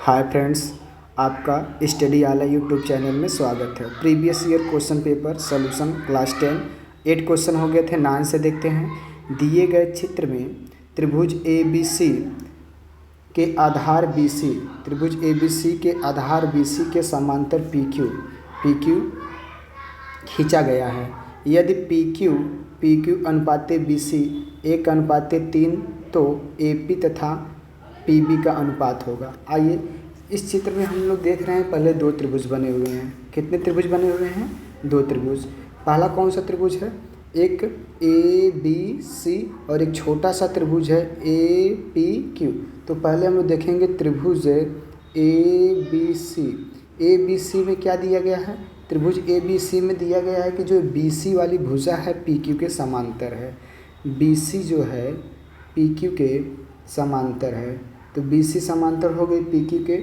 Hi friends, आपका study आला YouTube channel में स्वागत है। Previous year question paper solution class 10 8 question हो गए थे। 9 से देखते हैं। दिए गए चित्र में त्रिभुज ए बी सी के आधार बी सी त्रिभुज ए बी सी के आधार बी सी के समांतर पी क्यू खींचा गया है। यदि पी क्यू अनुपाते बी सी 1:3 तो ए पी तथा पी बी का अनुपात होगा। आइए इस चित्र में हम लोग देख रहे हैं, पहले दो त्रिभुज बने हुए हैं। कितने त्रिभुज बने हुए हैं? दो त्रिभुज। पहला कौन सा त्रिभुज है? एक ए बी सी और एक छोटा सा त्रिभुज है ए पी क्यू। तो पहले हम लोग देखेंगे त्रिभुज A B C. A B C में क्या दिया गया है? त्रिभुज ए बी सी में दिया गया है कि जो बी सी वाली भुजा है पी क्यू के समांतर है। बी सी जो है पी क्यू के समांतर है, तो बी सी समांतर हो गई पी क्यू के।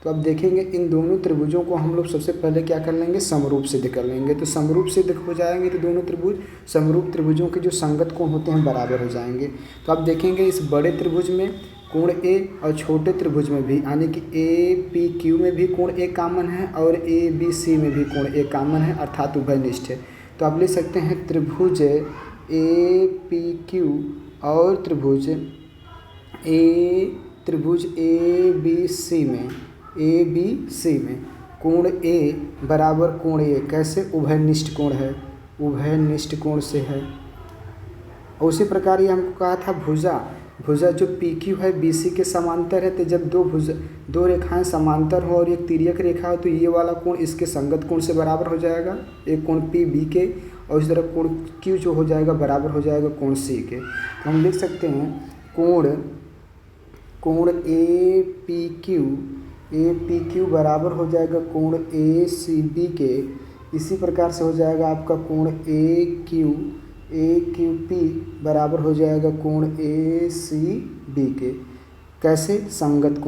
तो अब देखेंगे इन दोनों त्रिभुजों को हम लोग सबसे पहले क्या कर लेंगे? समरूप सिद्ध कर लेंगे। तो समरूप सिद्ध हो जाएंगे तो दोनों त्रिभुज समरूप त्रिभुजों के जो संगत कोण होते हैं बराबर हो जाएंगे। तो अब देखेंगे इस बड़े त्रिभुज में कोण ए और छोटे त्रिभुज में भी, यानी कि ए पी क्यू में भी कोण ए कॉमन है और ए बी सी में भी कोण ए कॉमन है, अर्थात उभयनिष्ठ है। तो आप लिख सकते हैं त्रिभुज ए पी क्यू और त्रिभुज ए बी सी में कोण ए बराबर कोण ए कैसे? उभयनिष्ठ कोण है, उभयनिष्ठ कोण से है। और उसी प्रकार ये हमको कहा था भुजा जो पी क्यू है बी सी के समांतर है। तो जब दो रेखाएं समांतर हो और एक तिर्यक रेखा हो तो ये वाला कोण इसके संगत कोण से बराबर हो जाएगा, एक कोण पी बी के, और इस तरह कोण क्यू जो हो जाएगा बराबर हो जाएगा कोण सी के। तो हम लिख सकते हैं कोण ए पी क्यू बराबर हो जाएगा कोण ए सी बी के। इसी प्रकार से हो जाएगा आपका कोण ए क्यू पी बराबर हो जाएगा कोण ए सी बी के। कैसे? संगत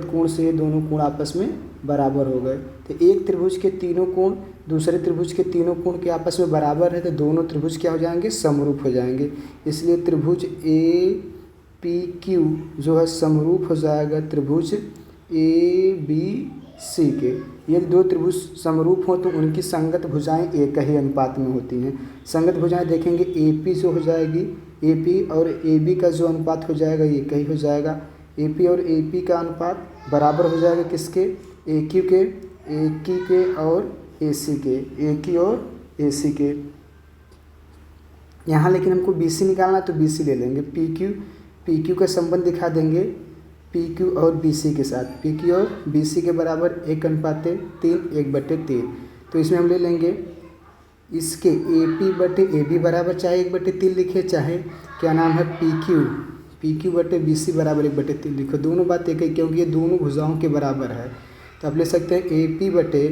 कोण से ये दोनों कोण आपस में बराबर हो गए। तो एक त्रिभुज के तीनों कोण दूसरे त्रिभुज के तीनों कोण के आपस में बराबर है, तो दोनों त्रिभुज क्या हो जाएंगे? समरूप हो जाएंगे। इसलिए त्रिभुज ए पी क्यू जो है समरूप हो जाएगा त्रिभुज ए बी सी के। यदि दो त्रिभुज समरूप हो तो उनकी संगत भुजाएं एक ही अनुपात में होती हैं। संगत भुजाएं देखेंगे ए पी जो हो जाएगी, ए पी और ए बी का जो अनुपात हो जाएगा एक ही हो जाएगा। ए पी और ए पी का अनुपात बराबर हो जाएगा किसके? ए क्यू के और ए सी के, ए क्यू और ए सी के। यहाँ लेकिन हमको बी सी निकालना है तो बी सी ले लेंगे। पी क्यू का संबंध दिखा देंगे पी क्यू और बी सी के साथ। पी क्यू और बी सी के बराबर 1:3 1/3। तो इसमें हम ले लेंगे इसके ए पी बटे ए बी बराबर चाहे 1/3 लिखे, चाहे क्या नाम है पी क्यू बटे बी सी बराबर 1/3 लिखो। दोनों बात एक ही, क्योंकि ये दोनों भुजाओं के बराबर है। तो आप ले सकते हैं ए पी बटे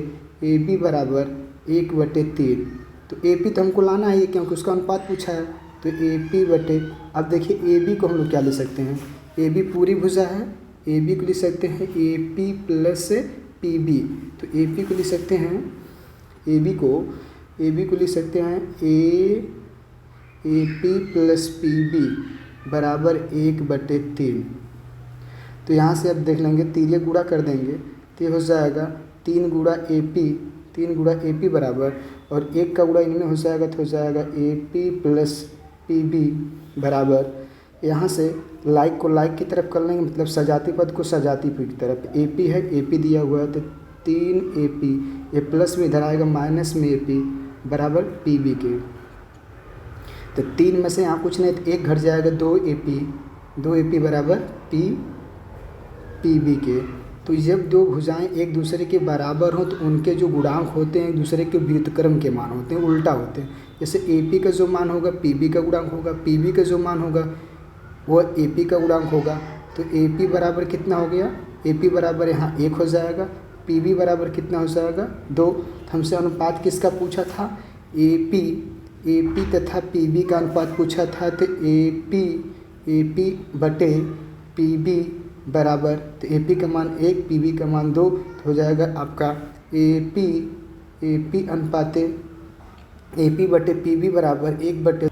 ए बी बराबर 1/3। तो ए पी तो हमको लाना है क्योंकि उसका अनुपात पूछा है। तो ए पी बटे, अब देखिए ए बी को हम लोग क्या ले सकते हैं? ए बी पूरी भुजा है, ए बी को लिख सकते हैं A P plus P B. तो ए पी को लिख सकते हैं ए बी को लिख सकते हैं A P plus P B बराबर 1/3। तो यहाँ से अब देख लेंगे तिर्यक गुणा कर देंगे तो ये हो जाएगा 3 गुणा ए पी बराबर, और 1 का गुणा इनमें हो जाएगा तो हो जाएगा A P plus P B बराबर, यहाँ से लाइक को लाइक की तरफ कर लेंगे, मतलब सजाती पद को सजाती पद की तरफ। ए पी है, ए पी दिया हुआ है तो 3 ए पी, ये प्लस में इधर आएगा माइनस में ए पी बराबर पी बी के। तो 3 में से यहाँ कुछ नहीं तो 1 घट जाएगा, 2 ए पी बराबर पी बी के। तो जब दो भुजाएं एक दूसरे के बराबर हों तो उनके जो गुणांक होते हैं एक दूसरे के व्युत्क्रम के मान होते हैं, उल्टा होते हैं। जैसे ए पी का जो मान होगा पी बी का गुणांक होगा, पी बी का जो मान होगा वह ए पी का गुणांक होगा। तो ए पी बराबर कितना हो गया? ए पी बराबर यहाँ 1 हो जाएगा, पी बी बराबर कितना हो जाएगा? 2। हमसे अनुपात किसका पूछा था? ए पी तथा पी बी का अनुपात पूछा था। तो ए पी बटे पी बी बराबर, तो ए पी का मान 1, पी बी का मान 2, तो हो जाएगा आपका ए पी अनुपाते ए पी बटे पी बी बराबर 1/2।